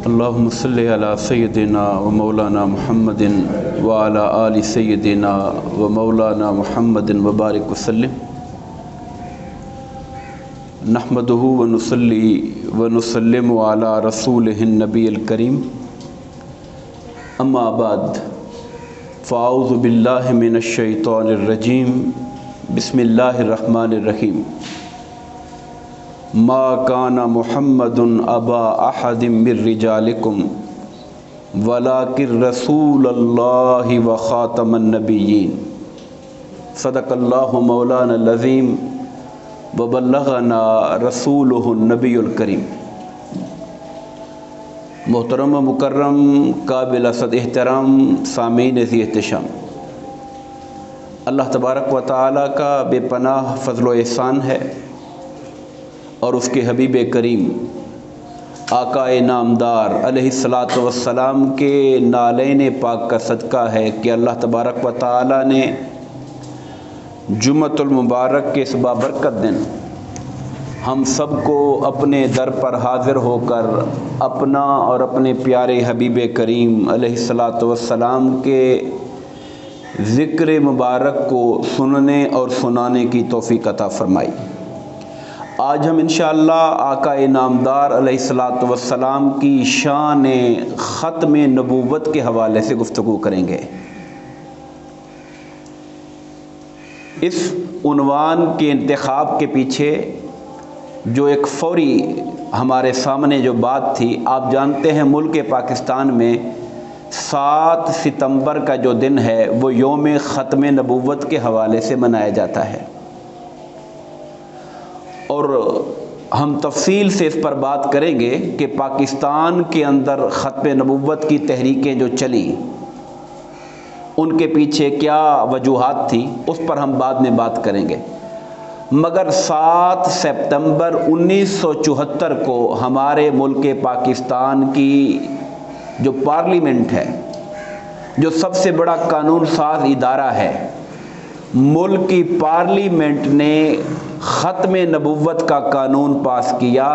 اللہم صلی علی سیدنا و مولانا محمد وعلی آل سیدنا و مولانا محمد وبارک وسلم نحمدہ و نصلی و نسلم علی رسولہ النبی الکریم اما بعد فاعوذ باللہ من الشیطان الرجیم بسم اللہ الرحمن الرحیم ما کان محمد ابا احد من رجالکم ولکن رسول اللہ و خاتم النبیین صدق اللہ مولانا العظیم وبلغنا رسولہ النبی الکریم۔ محترم و مکرم قابل صد احترام سامعین ذی احتشام، اللہ تبارک و تعالیٰ کا بے پناہ فضل و احسان ہے اور اس کے حبیب کریم آقا نامدار علیہ الصلاۃ والسلام کے نالین پاک کا صدقہ ہے کہ اللہ تبارک و تعالیٰ نے جمعۃ المبارک کے اس بابرکت دن ہم سب کو اپنے در پر حاضر ہو کر اپنا اور اپنے پیارے حبیب کریم علیہ الصلاۃ والسلام کے ذکر مبارک کو سننے اور سنانے کی توفیق عطا فرمائی۔ آج ہم انشاءاللہ آقا نامدار علیہ الصلاۃ والسلام کی شان ختم نبوت کے حوالے سے گفتگو کریں گے۔ اس عنوان کے انتخاب کے پیچھے جو ایک فوری ہمارے سامنے جو بات تھی، آپ جانتے ہیں ملک پاکستان میں 7 ستمبر کا جو دن ہے وہ یوم ختم نبوت کے حوالے سے منایا جاتا ہے، اور ہم تفصیل سے اس پر بات کریں گے کہ پاکستان کے اندر ختم نبوت کی تحریکیں جو چلیں ان کے پیچھے کیا وجوہات تھی، اس پر ہم بعد میں بات کریں گے۔ مگر 7 سپتمبر 1974 کو ہمارے ملک پاکستان کی جو پارلیمنٹ ہے، جو سب سے بڑا قانون ساز ادارہ ہے، ملک کی پارلیمنٹ نے ختم نبوت کا قانون پاس کیا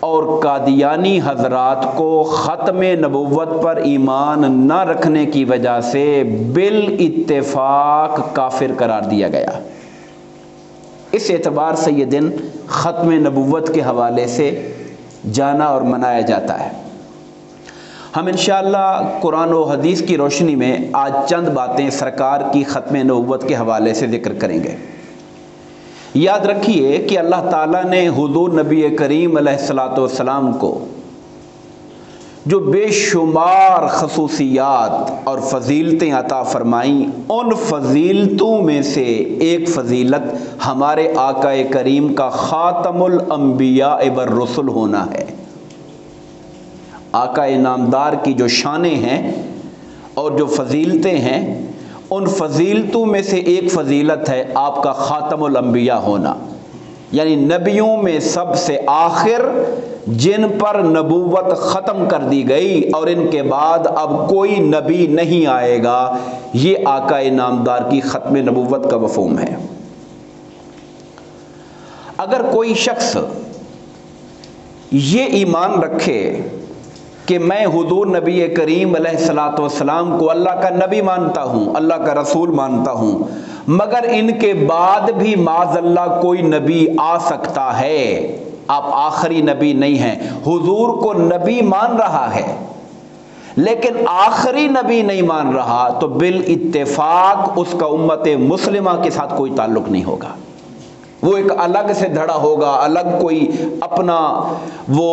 اور قادیانی حضرات کو ختم نبوت پر ایمان نہ رکھنے کی وجہ سے بالاتفاق کافر قرار دیا گیا۔ اس اعتبار سے یہ دن ختم نبوت کے حوالے سے جانا اور منایا جاتا ہے۔ ہم انشاءاللہ قرآن و حدیث کی روشنی میں آج چند باتیں سرکار کی ختم نبوت کے حوالے سے ذکر کریں گے۔ یاد رکھیے کہ اللہ تعالیٰ نے حضور نبی کریم علیہ الصلاۃ والسلام کو جو بے شمار خصوصیات اور فضیلتیں عطا فرمائیں، ان فضیلتوں میں سے ایک فضیلت ہمارے آقا کریم کا خاتم الانبیاء والرسل ہونا ہے۔ آقا نامدار کی جو شانیں ہیں اور جو فضیلتیں ہیں، ان فضیلتوں میں سے ایک فضیلت ہے آپ کا خاتم الانبیاء ہونا، یعنی نبیوں میں سب سے آخر، جن پر نبوت ختم کر دی گئی اور ان کے بعد اب کوئی نبی نہیں آئے گا۔ یہ آقا نامدار کی ختم نبوت کا مفہوم ہے۔ اگر کوئی شخص یہ ایمان رکھے کہ میں حضور نبی کریم علیہ الصلاۃ والسلام کو اللہ کا نبی مانتا ہوں، اللہ کا رسول مانتا ہوں، مگر ان کے بعد بھی معاذ اللہ کوئی نبی آ سکتا ہے، آپ آخری نبی نہیں ہیں، حضور کو نبی مان رہا ہے لیکن آخری نبی نہیں مان رہا، تو بالاتفاق اس کا امت مسلمہ کے ساتھ کوئی تعلق نہیں ہوگا۔ وہ ایک الگ سے دھڑا ہوگا، الگ کوئی اپنا وہ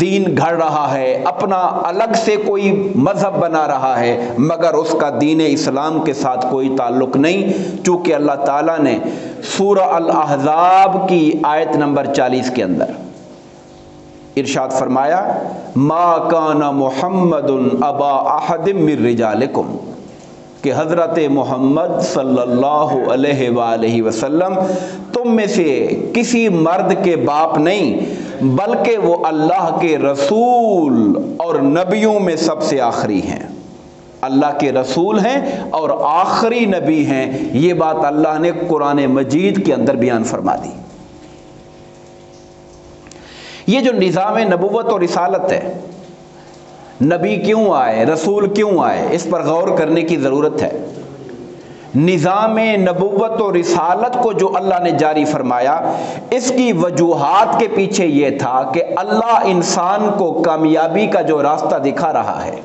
دین گھڑ رہا ہے، اپنا الگ سے کوئی مذہب بنا رہا ہے، مگر اس کا دین اسلام کے ساتھ کوئی تعلق نہیں، چونکہ اللہ تعالیٰ نے سورہ الاحزاب کی آیت نمبر 40 کے اندر ارشاد فرمایا، ما کان محمد ابا احد من رجالکم، کہ حضرت محمد صلی اللہ علیہ وآلہ وسلم تم میں سے کسی مرد کے باپ نہیں، بلکہ وہ اللہ کے رسول اور نبیوں میں سب سے آخری ہیں۔ اللہ کے رسول ہیں اور آخری نبی ہیں، یہ بات اللہ نے قرآن مجید کے اندر بیان فرما دی۔ یہ جو نظام نبوت اور رسالت ہے، نبی کیوں آئے، رسول کیوں آئے، اس پر غور کرنے کی ضرورت ہے۔ نظام نبوت و رسالت کو جو اللہ نے جاری فرمایا، اس کی وجوہات کے پیچھے یہ تھا کہ اللہ انسان کو کامیابی کا جو راستہ دکھا رہا ہے۔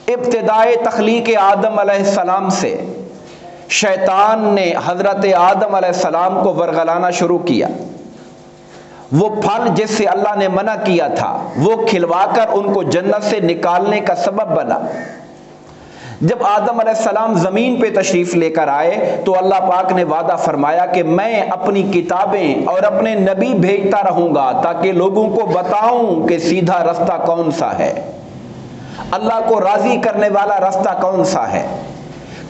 ابتدائے تخلیق آدم علیہ السلام سے شیطان نے حضرت آدم علیہ السلام کو ورغلانا شروع کیا۔ وہ پھل جس سے اللہ نے منع کیا تھا وہ کھلوا کر ان کو جنت سے نکالنے کا سبب بنا۔ جب آدم علیہ السلام زمین پہ تشریف لے کر آئے تو اللہ پاک نے وعدہ فرمایا کہ میں اپنی کتابیں اور اپنے نبی بھیجتا رہوں گا تاکہ لوگوں کو بتاؤں کہ سیدھا رستہ کون سا ہے، اللہ کو راضی کرنے والا رستہ کون سا ہے،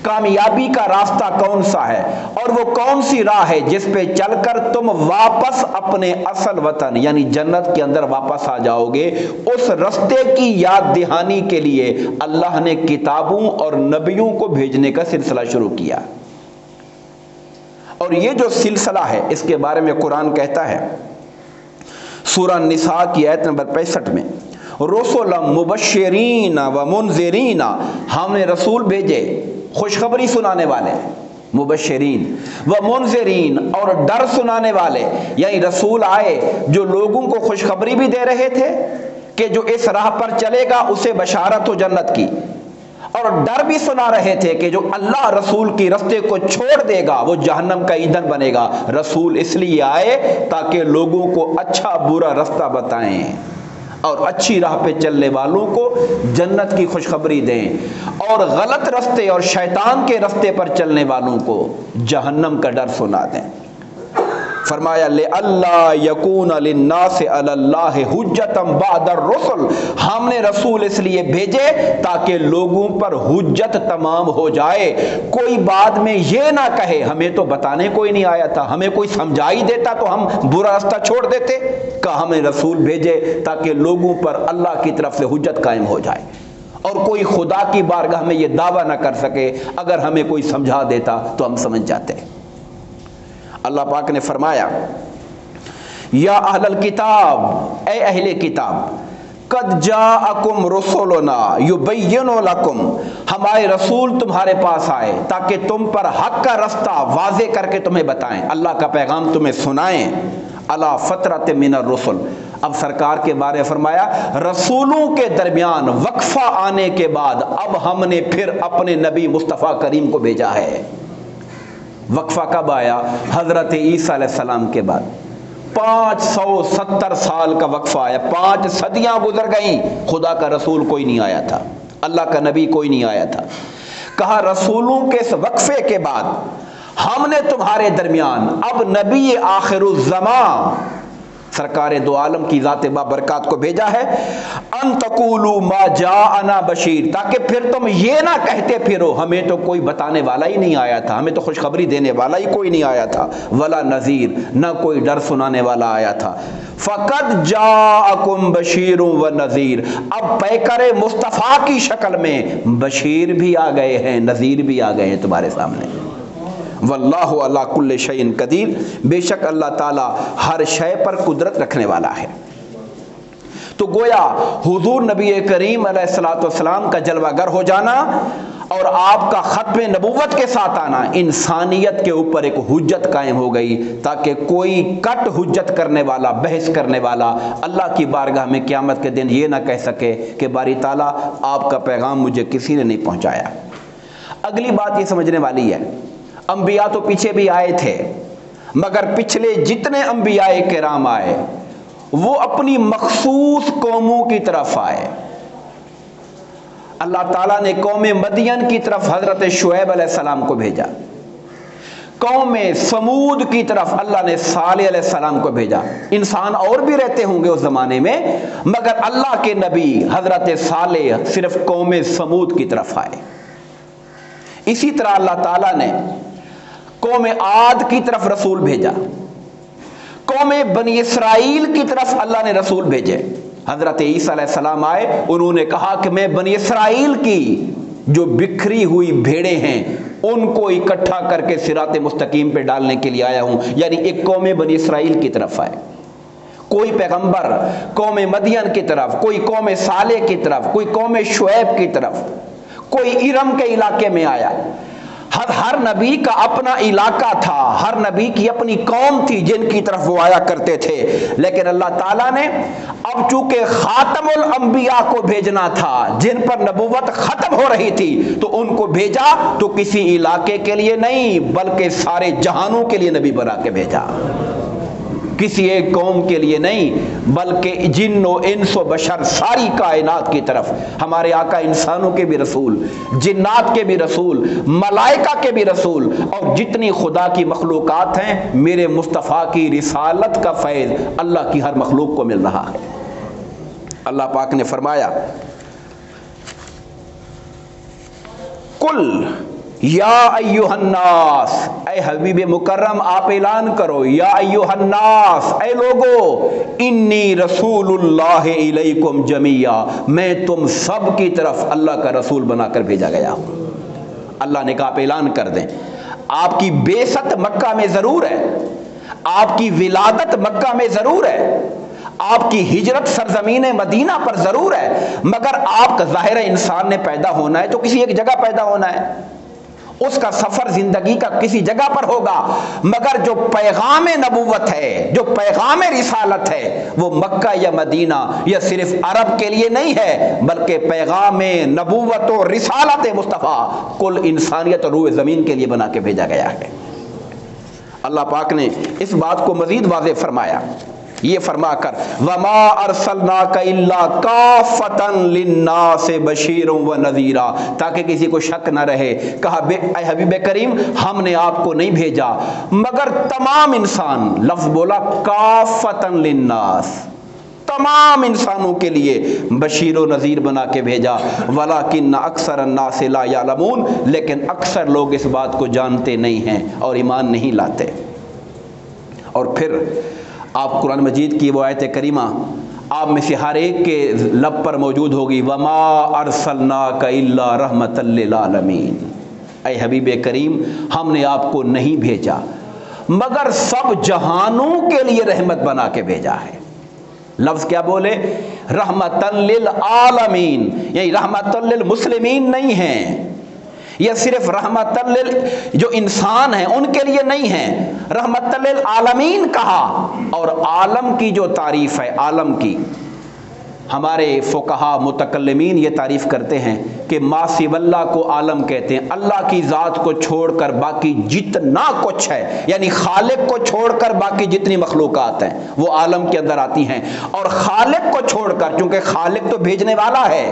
کامیابی کا راستہ کون سا ہے، اور وہ کون سی راہ ہے جس پہ چل کر تم واپس اپنے اصل وطن یعنی جنت کے اندر واپس آ جاؤ گے۔ اس رستے کی یاد دہانی کے لیے اللہ نے کتابوں اور نبیوں کو بھیجنے کا سلسلہ شروع کیا۔ اور یہ جو سلسلہ ہے اس کے بارے میں قرآن کہتا ہے سورہ نساء کی آیت نمبر 65 میں، رسلا مبشرین و منذرین، ہم نے رسول بھیجے خوشخبری سنانے والے، مبشرین و منذرین، اور ڈر سنانے والے، یعنی رسول آئے جو لوگوں کو خوشخبری بھی دے رہے تھے کہ جو اس راہ پر چلے گا اسے بشارت ہو جنت کی، اور ڈر بھی سنا رہے تھے کہ جو اللہ رسول کی رستے کو چھوڑ دے گا وہ جہنم کا ایندھن بنے گا۔ رسول اس لیے آئے تاکہ لوگوں کو اچھا برا رستہ بتائیں اور اچھی راہ پہ چلنے والوں کو جنت کی خوشخبری دیں، اور غلط رستے اور شیطان کے رستے پر چلنے والوں کو جہنم کا ڈر سنا دیں۔ فرمایا لِأَلَّا يَكُونَ لِلنَّاسِ عَلَى اللَّهِ حُجَّةً بَعْدَ الرُّسُلِ، ہم نے رسول اس لیے بھیجے تاکہ لوگوں پر حجت تمام ہو جائے، کوئی بعد میں یہ نہ کہے ہمیں تو بتانے کوئی نہیں آیا تھا، ہمیں کوئی سمجھائی دیتا تو ہم برا راستہ چھوڑ دیتے، کہ ہمیں رسول بھیجے تاکہ لوگوں پر اللہ کی طرف سے حجت قائم ہو جائے، اور کوئی خدا کی بارگاہ میں یہ دعویٰ نہ کر سکے اگر ہمیں کوئی سمجھا دیتا تو ہم سمجھ جاتے۔ اللہ پاک نے فرمایا یا اہل الکتاب، اے اہل کتاب، قد جاءکم رسولنا یبین لکم، ہمارے رسول تمہارے پاس آئے تاکہ تم پر حق کا رستہ واضح کر کے تمہیں بتائیں، اللہ کا پیغام تمہیں سنائیں، علی فترۃ من الرسل۔ اب سرکار کے بارے فرمایا رسولوں کے درمیان وقفہ آنے کے بعد اب ہم نے پھر اپنے نبی مصطفیٰ کریم کو بھیجا ہے۔ وقفہ کب آیا؟ حضرت عیسیٰ علیہ السلام کے بعد 570 سال کا وقفہ آیا، 5 صدیاں گزر گئیں، خدا کا رسول کوئی نہیں آیا تھا، اللہ کا نبی کوئی نہیں آیا تھا۔ کہا رسولوں کے اس وقفے کے بعد ہم نے تمہارے درمیان اب نبی آخر الزمان سرکار دو عالم کی ذات بابرکات کو بھیجا ہے، ان تقولوا ما جاءنا بشیر، تاکہ پھر تم یہ نہ کہتے پھرو ہمیں تو کوئی بتانے والا ہی نہیں آیا تھا، ہمیں تو خوشخبری دینے والا ہی کوئی نہیں آیا تھا، ولا نذیر، نہ کوئی ڈر سنانے والا آیا تھا۔ فقد جاءکم بشیر و نذیر، اب پیکر مصطفیٰ کی شکل میں بشیر بھی آ گئے ہیں، نذیر بھی آ گئے ہیں تمہارے سامنے۔ واللہ علی کل شیء قدیر، بے شک اللہ تعالی ہر شے پر قدرت رکھنے والا ہے۔ تو گویا حضور نبی کریم علیہ الصلوۃ والسلام کا جلوہ گر ہو جانا اور آپ کا ختم نبوت کے ساتھ آنا انسانیت کے اوپر ایک حجت قائم ہو گئی، تاکہ کوئی کٹ حجت کرنے والا، بحث کرنے والا اللہ کی بارگاہ میں قیامت کے دن یہ نہ کہہ سکے کہ باری تعالیٰ آپ کا پیغام مجھے کسی نے نہیں پہنچایا۔ اگلی بات یہ سمجھنے والی ہے، انبیاء تو پیچھے بھی آئے تھے، مگر پچھلے جتنے انبیاء کرام آئے وہ اپنی مخصوص قوموں کی طرف آئے۔ اللہ تعالیٰ نے قوم مدین کی طرف حضرت شعیب علیہ السلام کو بھیجا، قوم سمود کی طرف اللہ نے صالح علیہ السلام کو بھیجا۔ انسان اور بھی رہتے ہوں گے اس زمانے میں، مگر اللہ کے نبی حضرت صالح صرف قوم سمود کی طرف آئے۔ اسی طرح اللہ تعالیٰ نے قوم عاد کی طرف رسول بھیجا، قوم بنی اسرائیل کی طرف اللہ نے رسول بھیجے۔ حضرت عیسیٰ علیہ السلام آئے، انہوں نے کہا کہ میں بنی اسرائیل کی جو بکھری ہوئی بھیڑیں ہیں ان کو اکٹھا کر کے صراط مستقیم پہ ڈالنے کے لیے آیا ہوں، یعنی ایک قوم بنی اسرائیل کی طرف آئے۔ کوئی پیغمبر قوم مدین کی طرف، کوئی قوم صالح کی طرف، کوئی قوم شعیب کی طرف، کوئی ارم کے علاقے میں آیا۔ ہر نبی کا اپنا علاقہ تھا، ہر نبی کی اپنی قوم تھی جن کی طرف وہ آیا کرتے تھے، لیکن اللہ تعالیٰ نے اب چونکہ خاتم الانبیاء کو بھیجنا تھا جن پر نبوت ختم ہو رہی تھی، تو ان کو بھیجا تو کسی علاقے کے لیے نہیں بلکہ سارے جہانوں کے لیے نبی بنا کے بھیجا، کسی ایک قوم کے لیے نہیں بلکہ جن و انس و بشر ساری کائنات کی طرف۔ ہمارے آقا انسانوں کے بھی رسول، جنات کے بھی رسول، ملائکہ کے بھی رسول، اور جتنی خدا کی مخلوقات ہیں، میرے مصطفیٰ کی رسالت کا فیض اللہ کی ہر مخلوق کو مل رہا ہے۔ اللہ پاک نے فرمایا کل یا ایھا الناس، اے حبیب مکرم آپ اعلان کرو، یا ایھا الناس، اے لوگو، انی رسول اللہ الیکم جمیعا، میں تم سب کی طرف اللہ کا رسول بنا کر بھیجا گیا ہوں۔ اللہ نے کہا آپ اعلان کر دیں، آپ کی بعثت مکہ میں ضرور ہے، آپ کی ولادت مکہ میں ضرور ہے، آپ کی ہجرت سرزمین مدینہ پر ضرور ہے، مگر آپ کا ظاہر انسان نے پیدا ہونا ہے تو کسی ایک جگہ پیدا ہونا ہے، اس کا سفر زندگی کا کسی جگہ پر ہوگا، مگر جو پیغام نبوت ہے، جو پیغام رسالت ہے، وہ مکہ یا مدینہ یا صرف عرب کے لیے نہیں ہے بلکہ پیغام نبوت و رسالت مصطفیٰ کل انسانیت اور روح زمین کے لیے بنا کے بھیجا گیا ہے۔ اللہ پاک نے اس بات کو مزید واضح فرمایا، یہ فرما کر وما ارسلناک الا کافۃ للناس بشیرا ونذیرا، تاکہ کسی کو شک نہ رہے، کہا اے حبیب کریم ہم نے آپ کو نہیں بھیجا مگر تمام انسان، لفظ بولا کافۃ للناس، تمام انسانوں کے لیے بشیر و نذیر بنا کے بھیجا، ولکن اکثر الناس لا یعلمون، لیکن اکثر لوگ اس بات کو جانتے نہیں ہیں اور ایمان نہیں لاتے۔ اور پھر آپ قرآن مجید کی وہ آیت کریمہ آپ میں سے ہر ایک کے لب پر موجود ہوگی، وما ارسلناک الا رحمۃ للعالمین، اے حبیب کریم ہم نے آپ کو نہیں بھیجا مگر سب جہانوں کے لیے رحمت بنا کے بھیجا ہے۔ لفظ کیا بولے؟ رحمۃ للعالمین، یعنی رحمۃ للمسلمین نہیں ہیں، یا صرف رحمت جو انسان ہیں ان کے لیے نہیں ہے، رحمت للعالمین کہا۔ اور عالم کی جو تعریف ہے، عالم کی، ہمارے فقہا متکلمین یہ تعریف کرتے ہیں کہ ما سوی اللہ کو عالم کہتے ہیں، اللہ کی ذات کو چھوڑ کر باقی جتنا کچھ ہے، یعنی خالق کو چھوڑ کر باقی جتنی مخلوقات ہیں وہ عالم کے اندر آتی ہیں، اور خالق کو چھوڑ کر، چونکہ خالق تو بھیجنے والا ہے،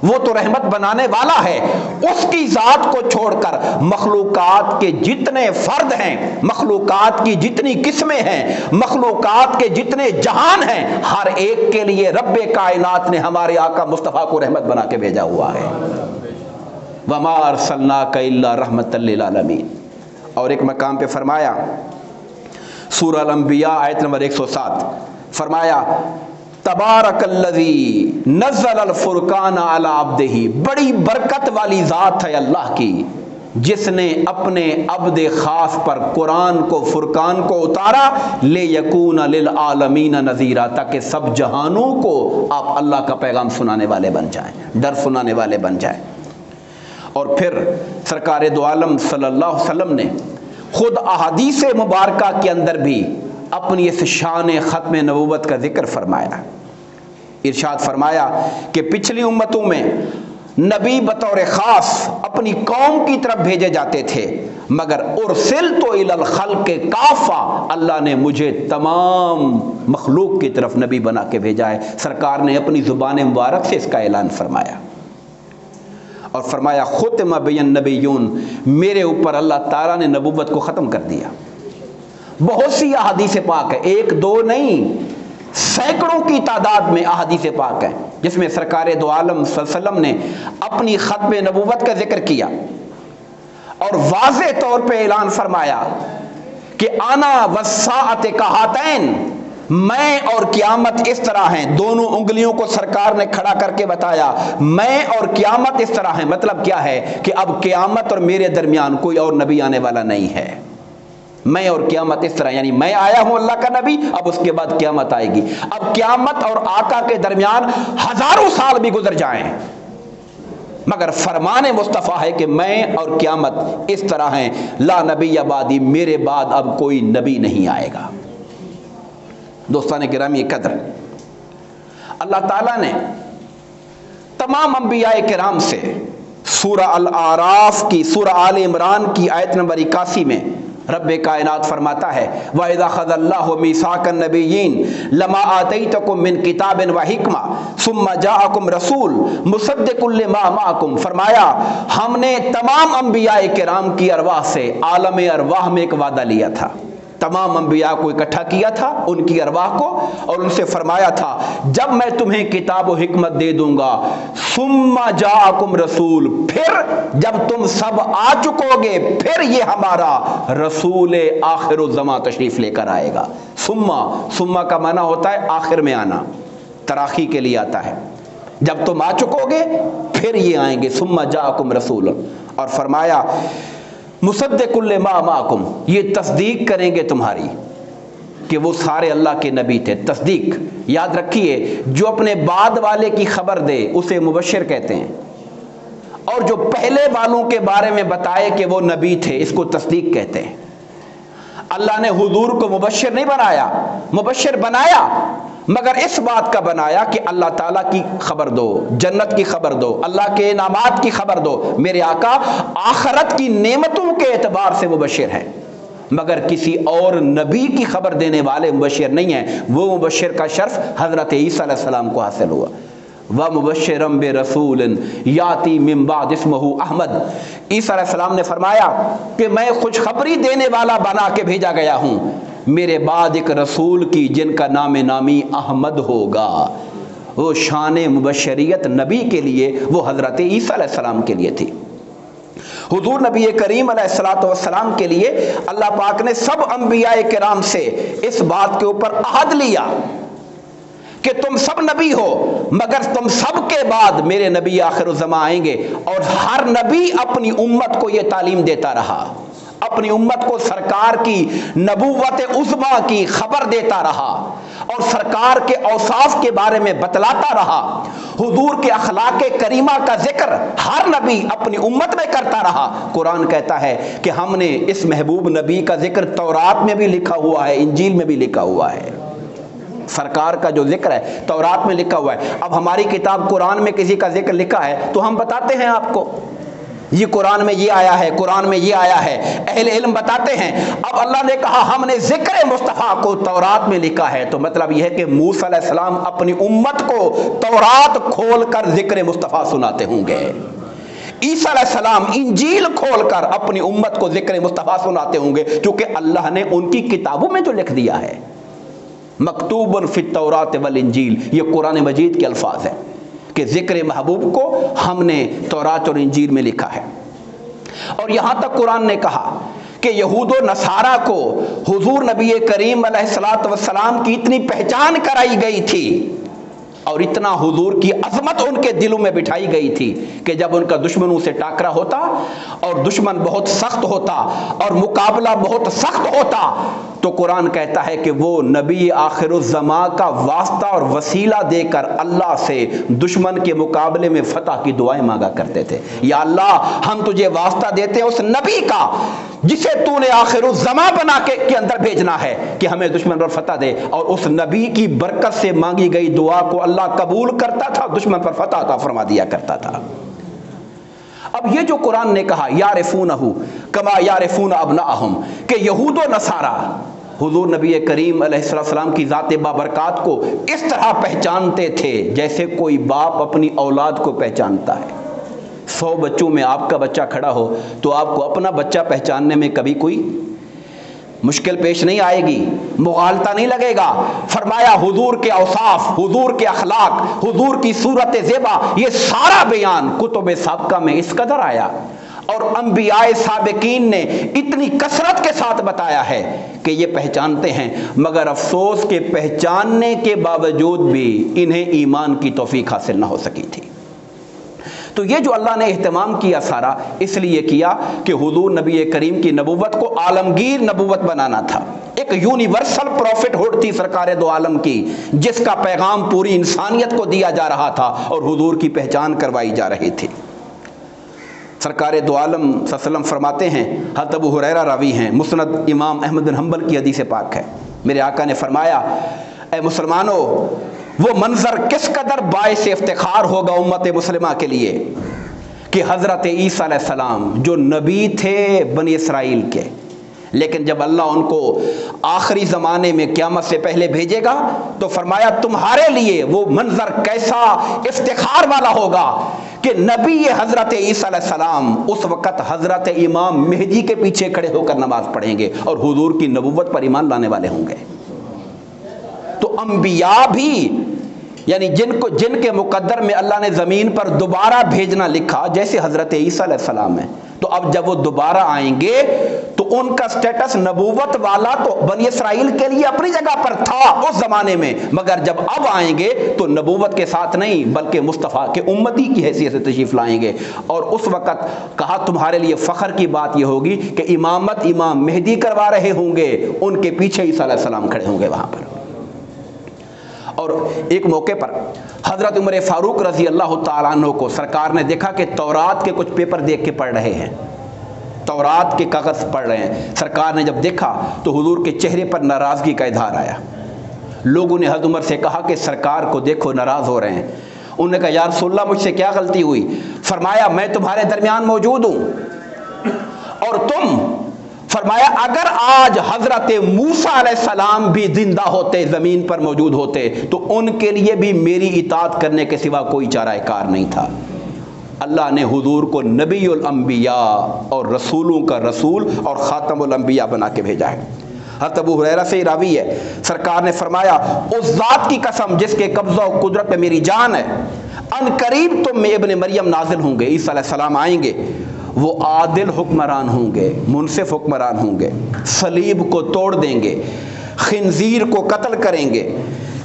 وہ تو رحمت بنانے والا ہے، اس کی ذات کو چھوڑ کر مخلوقات کے جتنے فرد ہیں، مخلوقات کی جتنی قسمیں ہیں، مخلوقات کے جتنے جہان ہیں، ہر ایک کے لیے رب کائنات نے ہمارے آقا مصطفیٰ کو رحمت بنا کے بھیجا ہوا ہے۔ وما ارسلناک الا رحمۃ للعالمین۔ اور ایک مقام پہ فرمایا، سورہ الانبیاء آیت نمبر 107، فرمایا تبارک الذی نزل الفرقان علی عبدہ، بڑی برکت والی ذات ہے اللہ کی جس نے اپنے عبد خاص پر قرآن کو، فرقان کو اتارا، لیکون للعالمین نذیرا، تاکہ سب جہانوں کو آپ اللہ کا پیغام سنانے والے بن جائیں، ڈر سنانے والے بن جائیں۔ اور پھر سرکار دو عالم صلی اللہ علیہ وسلم نے خود احادیث مبارکہ کے اندر بھی اپنی اس شان ختم نبوت کا ذکر فرمایا۔ ارشاد فرمایا کہ پچھلی امتوں میں نبی بطور خاص اپنی قوم کی طرف بھیجے جاتے تھے، مگر ارسلت الی الخلق کافہ، اللہ نے مجھے تمام مخلوق کی طرف نبی بنا کے بھیجا ہے۔ سرکار نے اپنی زبان مبارک سے اس کا اعلان فرمایا، اور فرمایا ختم بی النبیون، میرے اوپر اللہ تعالیٰ نے نبوت کو ختم کر دیا۔ بہت سی احادیث پاک ہے، ایک دو نہیں، سینکڑوں کی تعداد میں احادیث پاک ہے جس میں سرکار دو عالم صلی اللہ علیہ وسلم نے اپنی ختم نبوت کا ذکر کیا اور واضح طور پہ اعلان فرمایا کہ انا والساعۃ کہاتین، میں اور قیامت اس طرح ہیں، دونوں انگلیوں کو سرکار نے کھڑا کر کے بتایا، میں اور قیامت اس طرح ہیں۔ مطلب کیا ہے کہ اب قیامت اور میرے درمیان کوئی اور نبی آنے والا نہیں ہے۔ میں اور قیامت اس طرح، یعنی میں آیا ہوں اللہ کا نبی، اب اس کے بعد قیامت آئے گی۔ اب قیامت اور آقا کے درمیان ہزاروں سال بھی گزر جائیں، مگر فرمان مصطفیٰ ہے کہ میں اور قیامت اس طرح ہیں، لا نبی بعدی، میرے بعد اب کوئی نبی نہیں آئے گا۔ دوستان گرامی قدر، اللہ تعالیٰ نے تمام انبیاء کرام سے سورہ الاعراف کی، سورہ آل عمران کی آیت نمبر 81 میں رب کائنات فرماتا ہے وَإِذَا أَخَذَ اللَّهُ مِيثَاقَ النَّبِيِّينَ لَمَا آتَيْتُكُم مِّن كِتَابٍ وَحِكْمَةٍ ثُمَّ جَاءَكُمْ رَسُولٌ مُصَدِّقٌ لِّمَا مَعَكُمْ، فرمایا ہم نے تمام انبیاء کرام کی ارواح سے عالم ارواح میں ایک وعدہ لیا تھا، تمام انبیاء کو اکٹھا کیا تھا، ان کی ارواح کو، اور ان سے فرمایا تھا جب میں تمہیں کتاب و حکمت دے دوں گا، ثم جاءکم رسول، پھر جب تم سب آ چکو گے، پھر یہ ہمارا رسول آخر الزمان تشریف لے کر آئے گا۔ ثم کا معنی ہوتا ہے آخر میں آنا، تراخی کے لیے آتا ہے، جب تم آ چکو گے پھر یہ آئیں گے۔ ثم جاءکم رسول، اور فرمایا مصدق لما معکم، یہ تصدیق کریں گے تمہاری کہ وہ سارے اللہ کے نبی تھے۔ تصدیق یاد رکھیے، جو اپنے بعد والے کی خبر دے اسے مبشر کہتے ہیں، اور جو پہلے والوں کے بارے میں بتائے کہ وہ نبی تھے اس کو تصدیق کہتے ہیں۔ اللہ نے حضور کو مبشر نہیں بنایا، مبشر بنایا، مگر اس بات کا بنایا کہ اللہ تعالیٰ کی خبر دو، جنت کی خبر دو، اللہ کے انعامات کی خبر دو۔ میرے آقا آخرت کی نعمتوں کے اعتبار سے مبشر ہیں، مگر کسی اور نبی کی خبر دینے والے مبشر نہیں ہیں۔ وہ مبشر کا شرف حضرت عیسیٰ علیہ السلام کو حاصل ہوا۔ وَمُبَشِّرًا بِرَسُولٍ یَأْتِی مِن بَعْدِہ اسمہ احمد، عیسیٰ علیہ السلام نے فرمایا کہ میں خوشخبری دینے والا بنا کے بھیجا گیا ہوں میرے بعد ایک رسول کی جن کا نام نامی احمد ہوگا۔ وہ شان مبشریت نبی کے لیے وہ حضرت عیسیٰ علیہ السلام کے لیے تھی۔ حضور نبی کریم علیہ الصلوۃ والسلام کے لیے اللہ پاک نے سب انبیاء کرام سے اس بات کے اوپر عہد لیا کہ تم سب نبی ہو، مگر تم سب کے بعد میرے نبی آخر الزمان آئیں گے، اور ہر نبی اپنی امت کو یہ تعلیم دیتا رہا، اپنی امت کو سرکار کی نبوت عظمیٰ کی خبر دیتا رہا، اور سرکار کے اوصاف کے بارے میں بتلاتا رہا۔ حضور کے اخلاق کریمہ کا ذکر ہر نبی اپنی امت میں کرتا رہا۔ قرآن کہتا ہے کہ ہم نے اس محبوب نبی کا ذکر تورات میں بھی لکھا ہوا ہے، انجیل میں بھی لکھا ہوا ہے۔ سرکار کا جو ذکر ہے تورات میں لکھا ہوا ہے۔ اب ہماری کتاب قرآن میں کسی کا ذکر لکھا ہے تو ہم بتاتے ہیں آپ کو، یہ قرآن میں یہ آیا ہے، قرآن میں یہ آیا ہے، اہل علم بتاتے ہیں۔ اب اللہ نے کہا ہم نے ذکر مصطفیٰ کو تورات میں لکھا ہے، تو مطلب یہ ہے کہ موسیٰ علیہ السلام اپنی امت کو تورات کھول کر ذکر مصطفیٰ سناتے ہوں گے، عیسیٰ علیہ السلام انجیل کھول کر اپنی امت کو ذکر مصطفیٰ سناتے ہوں گے، کیونکہ اللہ نے ان کی کتابوں میں جو لکھ دیا ہے، مکتوب فی التوراۃ والانجیل، یہ قرآن مجید کے الفاظ ہیں کہ ذکر محبوب کو ہم نے تورات اور انجیل میں لکھا ہے۔ اور یہاں تک قرآن نے کہا کہ یہود و نصارہ کو حضور نبی کریم علیہ الصلوۃ والسلام کی اتنی پہچان کرائی گئی تھی اور اتنا حضور کی عظمت ان کے دلوں میں بٹھائی گئی تھی کہ جب ان کا دشمنوں سے ٹاکرا ہوتا اور دشمن بہت سخت ہوتا اور مقابلہ بہت سخت ہوتا، تو قرآن کہتا ہے کہ وہ نبی آخر الزمان کا واسطہ اور وسیلہ دے کر اللہ سے دشمن کے مقابلے میں فتح کی دعائیں مانگا کرتے تھے۔ یا اللہ ہم تجھے واسطہ دیتے ہیں اس نبی کا جسے تو نے آخر الزمان بنا کے اندر بھیجنا ہے کہ ہمیں دشمن پر فتح دے، اور اس نبی کی برکت سے مانگی گئی دعا کو اللہ قبول کرتا تھا، دشمن پر فتح عطا فرما دیا کرتا تھا۔ اب یہ جو قرآن نے کہا یعرفونہ کما یعرفون ابناءہم، کہ یہود و نصارہ حضور نبی کریم علیہ السلام کی ذات بابرکات کو اس طرح پہچانتے تھے جیسے کوئی باپ اپنی اولاد کو پہچانتا ہے۔ 100 بچوں میں آپ کا بچہ کھڑا ہو تو آپ کو اپنا بچہ پہچاننے میں کبھی کوئی مشکل پیش نہیں آئے گی، مغالطہ نہیں لگے گا۔ فرمایا حضور کے اوصاف، حضور کے اخلاق، حضور کی صورت زیبا، یہ سارا بیان کتب سابقہ میں اس قدر آیا اور انبیاء سابقین نے اتنی کثرت کے ساتھ بتایا ہے کہ یہ پہچانتے ہیں، مگر افسوس کہ پہچاننے کے باوجود بھی انہیں ایمان کی توفیق حاصل نہ ہو سکی تھی۔ تو یہ جو اللہ نے اہتمام کیا سارا اس لیے کیا کہ حضور نبی کریم کی نبوت کو عالمگیر نبوت بنانا تھا، ایک یونیورسل پروفٹ ہوڈ تھی سرکار دو عالم کی، جس کا پیغام پوری انسانیت کو دیا جا رہا تھا اور حضور کی پہچان کروائی جا رہی تھی۔ سرکار دو عالم صلی اللہ علیہ وسلم فرماتے ہیں، حضرت ابو ہریرہ راوی ہیں، مسند امام احمد بن حنبل کی حدیث پاک ہے، میرے آقا نے فرمایا اے مسلمانوں، وہ منظر کس قدر باعث افتخار ہوگا امت مسلمہ کے لیے کہ حضرت عیسیٰ علیہ السلام جو نبی تھے بنی اسرائیل کے، لیکن جب اللہ ان کو آخری زمانے میں قیامت سے پہلے بھیجے گا تو فرمایا تمہارے لیے وہ منظر کیسا افتخار والا ہوگا کہ نبی حضرت عیسیٰ علیہ السلام اس وقت حضرت امام مہدی کے پیچھے کھڑے ہو کر نماز پڑھیں گے اور حضور کی نبوت پر ایمان لانے والے ہوں گے۔ تو انبیاء بھی یعنی جن کے مقدر میں اللہ نے زمین پر دوبارہ بھیجنا لکھا، جیسے حضرت عیسیٰ علیہ السلام ہے، تو اب جب وہ دوبارہ آئیں گے تو ان کا سٹیٹس نبوت والا تو بنی اسرائیل کے لیے اپنی جگہ پر تھا اس زمانے میں، مگر جب اب آئیں گے تو نبوت کے ساتھ نہیں بلکہ مصطفیٰ کے امتی کی حیثیت سے تشریف لائیں گے۔ اور اس وقت کہا تمہارے لیے فخر کی بات یہ ہوگی کہ امامت امام مہدی کروا رہے ہوں گے، ان کے پیچھے عیسیٰ علیہ السلام کھڑے ہوں گے وہاں پر۔ اور ایک موقع پر حضرت عمر فاروق رضی اللہ تعالیٰ عنہ کو سرکار نے دیکھا کہ تورات کے کچھ پیپر دیکھ کے پڑھ رہے ہیں، تورات کے کاغذ پڑھ رہے ہیں۔ سرکار نے جب دیکھا تو حضور کے چہرے پر ناراضگی کا اظہار آیا۔ لوگوں نے حضرت عمر سے کہا کہ سرکار کو دیکھو ناراض ہو رہے ہیں۔ انہوں نے کہا یا رسول اللہ مجھ سے کیا غلطی ہوئی؟ فرمایا میں تمہارے درمیان موجود ہوں اور تم، فرمایا اگر آج حضرت موسیٰ علیہ السلام بھی زندہ ہوتے، زمین پر موجود ہوتے، تو ان کے لیے بھی میری اطاعت کرنے کے سوا کوئی چارہ کار نہیں تھا۔ اللہ نے حضور کو نبی الانبیاء اور رسولوں کا رسول اور خاتم الانبیاء بنا کے بھیجا ہے۔ حضرت ابو ہریرہ سے راوی ہے، سرکار نے فرمایا اس ذات کی قسم جس کے قبضہ و قدرت میں میری جان ہے، ان قریب تم میں ابن مریم نازل ہوں گے، عیسیٰ علیہ السلام آئیں گے، وہ عادل حکمران ہوں گے، منصف حکمران ہوں گے، صلیب کو توڑ دیں گے، خنزیر کو قتل کریں گے،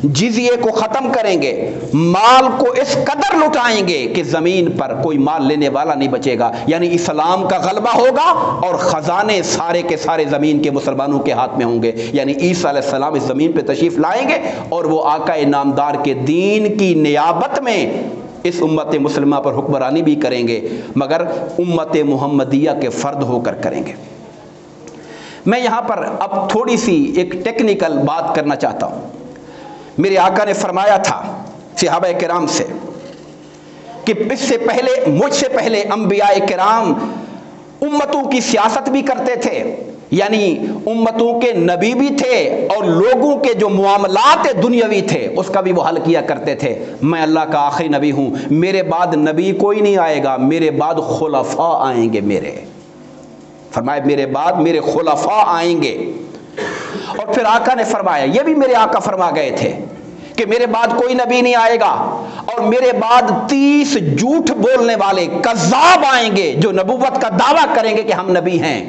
جزیے کو ختم کریں گے، مال کو اس قدر لٹائیں گے کہ زمین پر کوئی مال لینے والا نہیں بچے گا، یعنی اسلام کا غلبہ ہوگا اور خزانے سارے کے سارے زمین کے مسلمانوں کے ہاتھ میں ہوں گے، یعنی عیسیٰ علیہ السلام اس زمین پہ تشریف لائیں گے اور وہ آقا نامدار کے دین کی نیابت میں اس امت مسلمہ پر حکمرانی بھی کریں گے، مگر امت محمدیہ کے فرد ہو کر کریں گے۔ میں یہاں پر اب تھوڑی سی ایک ٹیکنیکل بات کرنا چاہتا ہوں۔ میرے آقا نے فرمایا تھا صحابہ کرام سے کہ اس سے پہلے، مجھ سے پہلے انبیاء کرام امتوں کی سیاست بھی کرتے تھے، یعنی امتوں کے نبی بھی تھے اور لوگوں کے جو معاملات دنیاوی تھے اس کا بھی وہ حل کیا کرتے تھے۔ میں اللہ کا آخری نبی ہوں، میرے بعد نبی کوئی نہیں آئے گا، میرے بعد خلفاء آئیں گے میرے، فرمایا میرے بعد میرے خلفاء آئیں گے۔ اور پھر آقا نے فرمایا، یہ بھی میرے آقا فرما گئے تھے کہ میرے بعد کوئی نبی نہیں آئے گا اور میرے بعد 30 جھوٹ بولنے والے کذاب آئیں گے جو نبوت کا دعویٰ کریں گے کہ ہم نبی ہیں،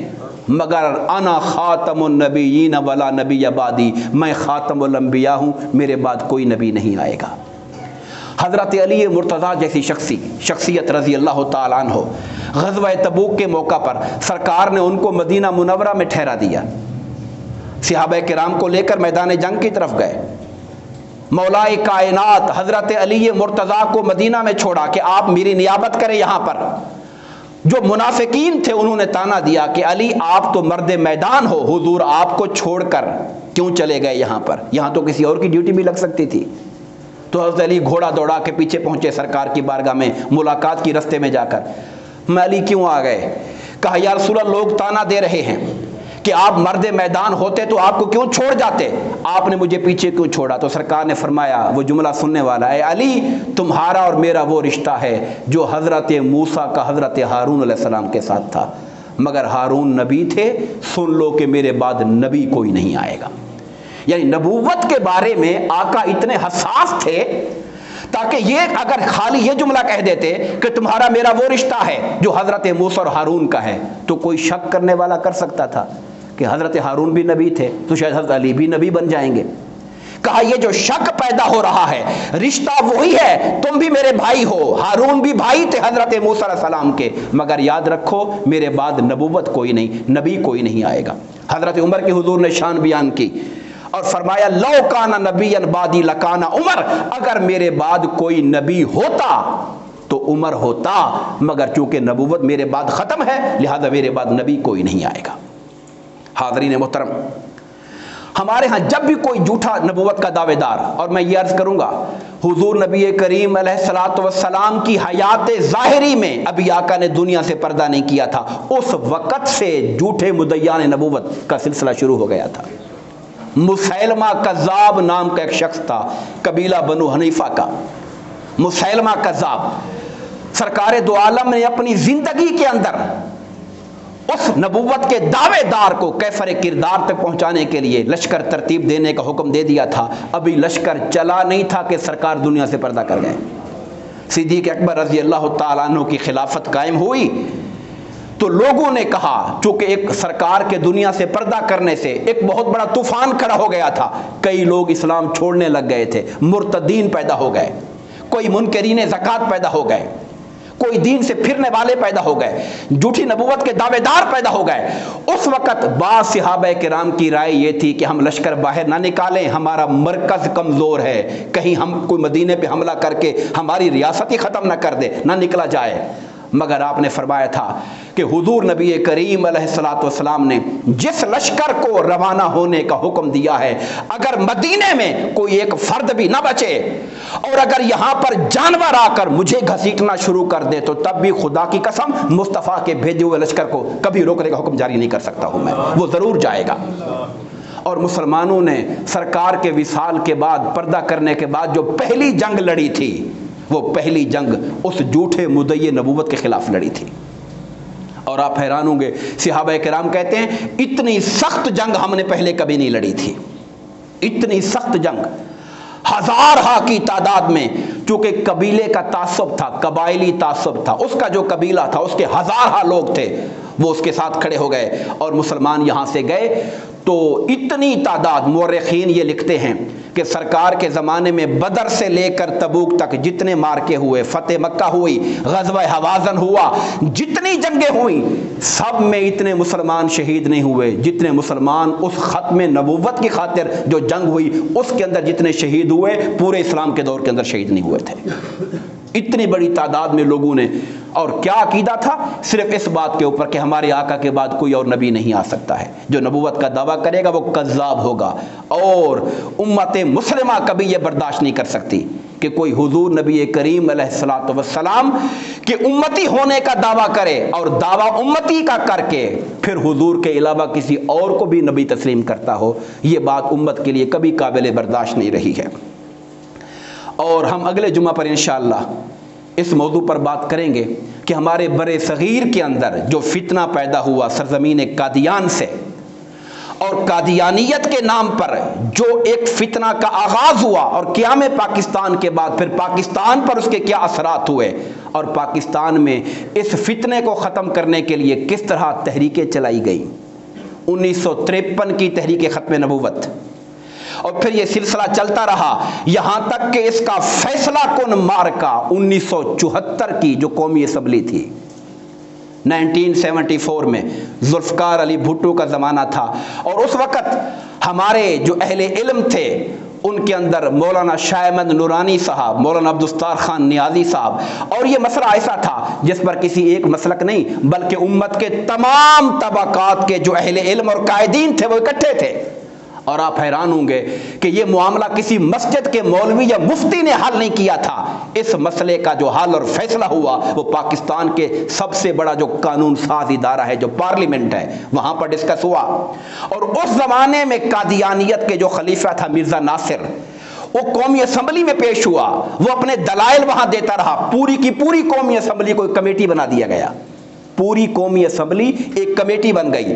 مگر انا خاتم النبیین ولا نبی بعدی، میں خاتم الانبیاء ہوں، میرے بعد کوئی نبی نہیں آئے گا۔ حضرت علی مرتضیٰ جیسی شخصیت رضی اللہ تعالیٰ عنہ، غزوہ تبوک کے موقع پر سرکار نے ان کو مدینہ منورہ میں ٹھہرا دیا، صحابہ کرام کو لے کر میدان جنگ کی طرف گئے۔ مولائے کائنات حضرت علی مرتضیٰ کو مدینہ میں چھوڑا کہ آپ میری نیابت کریں یہاں پر۔ جو منافقین تھے انہوں نے تانا دیا کہ علی آپ تو مرد میدان ہو، حضور آپ کو چھوڑ کر کیوں چلے گئے یہاں پر، یہاں تو کسی اور کی ڈیوٹی بھی لگ سکتی تھی۔ تو حضرت علی گھوڑا دوڑا کے پیچھے پہنچے سرکار کی بارگاہ میں، ملاقات کی رستے میں جا کر، میں علی کیوں آ گئے؟ کہا یا رسول اللہ لوگ تانا دے رہے ہیں کہ آپ مرد میدان ہوتے تو آپ کو کیوں چھوڑ جاتے، آپ نے مجھے پیچھے کیوں چھوڑا؟ تو سرکار نے فرمایا وہ جملہ سننے والا، اے علی تمہارا اور میرا وہ رشتہ ہے جو حضرت موسیٰ کا حضرت ہارون علیہ السلام کے ساتھ تھا، مگر ہارون نبی تھے، سن لو کہ میرے بعد نبی کوئی نہیں آئے گا۔ یعنی نبوت کے بارے میں آقا اتنے حساس تھے تاکہ یہ اگر خالی یہ جملہ کہہ دیتے کہ تمہارا میرا وہ رشتہ ہے جو حضرت موسیٰ اور ہارون کا ہے تو کوئی شک کرنے والا کر سکتا تھا کہ حضرت ہارون بھی نبی تھے تو شاید حضرت علی بھی نبی بن جائیں گے۔ کہا یہ جو شک پیدا ہو رہا ہے رشتہ وہی ہے، تم بھی میرے بھائی ہو، ہارون بھی بھائی تھے حضرت موسیٰ علیہ السلام کے، مگر یاد رکھو میرے بعد نبوت کوئی نہیں، نبی کوئی نہیں آئے گا۔ حضرت عمر کی حضور نے شان بیان کی اور فرمایا لو کان نبی بعدی لکان عمر، اگر میرے بعد کوئی نبی ہوتا تو عمر ہوتا، مگر چونکہ نبوت میرے بعد ختم ہے لہذا میرے بعد نبی کوئی نہیں آئے گا۔ حاضرین محترم، ہمارے ہاں جب بھی کوئی جھوٹا نبوت کا دعوے دار، اور میں یہ عرض کروں گا حضور نبی کریم علیہ الصلوۃ والسلام کی حیات ظاہری میں ابھی آقا نے دنیا سے پردہ نہیں کیا تھا، اس وقت سے جھوٹے مدعیان نبوت کا سلسلہ شروع ہو گیا تھا۔ مسیلمہ کذاب نام کا ایک شخص تھا، قبیلہ بنو حنیفہ کا، مسیلمہ کذاب۔ سرکار دو عالم نے اپنی زندگی کے اندر اس نبوت کے دعوے دار کو کیفر کردار تک پہنچانے کے لیے لشکر ترتیب دینے کا حکم دے دیا تھا، ابھی لشکر چلا نہیں تھا کہ سرکار دنیا سے پردہ کر گئے۔ صدیق اکبر رضی اللہ تعالیٰ عنہ کی خلافت قائم ہوئی تو لوگوں نے کہا، چونکہ ایک سرکار کے دنیا سے پردہ کرنے سے ایک بہت بڑا طوفان کھڑا ہو گیا تھا، کئی لوگ اسلام چھوڑنے لگ گئے تھے، مرتدین پیدا ہو گئے، کوئی منکرین زکوٰۃ پیدا ہو گئے، کوئی دین سے پھرنے والے پیدا ہو گئے، جھوٹی نبوت کے دعوے دار پیدا ہو گئے۔ اس وقت بعض صحابہ کرام کی رائے یہ تھی کہ ہم لشکر باہر نہ نکالیں، ہمارا مرکز کمزور ہے، کہیں ہم کوئی مدینے پہ حملہ کر کے ہماری ریاست ہی ختم نہ کر دے، نہ نکلا جائے۔ مگر آپ نے فرمایا تھا کہ حضور نبی کریم علیہ الصلوۃ والسلام نے جس لشکر کو روانہ ہونے کا حکم دیا ہے، اگر مدینے میں کوئی ایک فرد بھی نہ بچے اور اگر یہاں پر جانور آ کر مجھے گھسیٹنا شروع کر دے تو تب بھی خدا کی قسم مصطفیٰ کے بھیجے ہوئے لشکر کو کبھی روکنے کا حکم جاری نہیں کر سکتا ہوں میں، وہ ضرور جائے گا۔ اور مسلمانوں نے سرکار کے وصال کے بعد، پردہ کرنے کے بعد جو پہلی جنگ لڑی تھی، وہ پہلی جنگ اس جھوٹے مدعی نبوت کے خلاف لڑی تھی۔ اور آپ حیران ہوں گے، صحابہ کرام کہتے ہیں اتنی سخت جنگ ہم نے پہلے کبھی نہیں لڑی تھی، اتنی سخت جنگ، ہزارہ کی تعداد میں، چونکہ قبیلے کا تعصب تھا، قبائلی تعصب تھا، اس کا جو قبیلہ تھا اس کے ہزارہ لوگ تھے، وہ اس کے ساتھ کھڑے ہو گئے اور مسلمان یہاں سے گئے۔ تو اتنی تعداد، مورخین یہ لکھتے ہیں کہ سرکار کے زمانے میں بدر سے لے کر تبوک تک جتنے مارکے ہوئے، فتح مکہ ہوئی، غزوہ حوازن ہوا، جتنی جنگیں ہوئیں، سب میں اتنے مسلمان شہید نہیں ہوئے جتنے مسلمان اس ختم نبوت کی خاطر جو جنگ ہوئی اس کے اندر جتنے شہید ہوئے پورے اسلام کے دور کے اندر شہید نہیں ہوئے تھے۔ اتنی بڑی تعداد میں لوگوں نے، اور کیا عقیدہ تھا؟ صرف اس بات کے اوپر کہ ہمارے آقا کے بعد کوئی اور نبی نہیں آ سکتا ہے، جو نبوت کا دعویٰ کرے گا وہ کذاب ہوگا، اور امت مسلمہ کبھی یہ برداشت نہیں کر سکتی کہ کوئی حضور نبی کریم علیہ الصلوۃ والسلام کہ امتی ہونے کا دعویٰ کرے اور دعویٰ امتی کا کر کے پھر حضور کے علاوہ کسی اور کو بھی نبی تسلیم کرتا ہو، یہ بات امت کے لیے کبھی قابل برداشت نہیں رہی ہے۔ اور ہم اگلے جمعہ پر انشاءاللہ اس موضوع پر بات کریں گے کہ ہمارے برے صغیر کے اندر جو فتنہ پیدا ہوا سرزمین قادیان سے، اور قادیانیت کے نام پر جو ایک فتنہ کا آغاز ہوا، اور قیام پاکستان کے بعد پھر پاکستان پر اس کے کیا اثرات ہوئے، اور پاکستان میں اس فتنے کو ختم کرنے کے لیے کس طرح تحریکیں چلائی گئیں۔ 1953 کی تحریک ختم نبوت، اور پھر یہ سلسلہ چلتا رہا یہاں تک کہ اس کا فیصلہ کن مارکہ 1974 کی جو قومی اسمبلی تھی، 1974 میں ذوالفقار علی بھٹو کا زمانہ تھا، اور اس وقت ہمارے جو اہل علم تھے ان کے اندر مولانا شاہ احمد نورانی صاحب، مولانا عبدالستار خان نیازی صاحب، اور یہ مسئلہ ایسا تھا جس پر کسی ایک مسلک نہیں بلکہ امت کے تمام طبقات کے جو اہل علم اور قائدین تھے وہ اکٹھے تھے۔ اور آپ حیران ہوں گے کہ یہ معاملہ کسی مسجد کے مولوی یا مفتی نے حل نہیں کیا تھا، اس مسئلے کا جو حل اور فیصلہ ہوا وہ پاکستان کے سب سے بڑا جو قانون ساز ادارہ ہے، جو پارلیمنٹ ہے، وہاں پر ڈسکس ہوا۔ اور اس زمانے میں قادیانیت کے جو خلیفہ تھا مرزا ناصر، وہ قومی اسمبلی میں پیش ہوا، وہ اپنے دلائل وہاں دیتا رہا، پوری کی پوری قومی اسمبلی کو ایک کمیٹی بنا دیا گیا، پوری قومی اسمبلی ایک کمیٹی بن گئی۔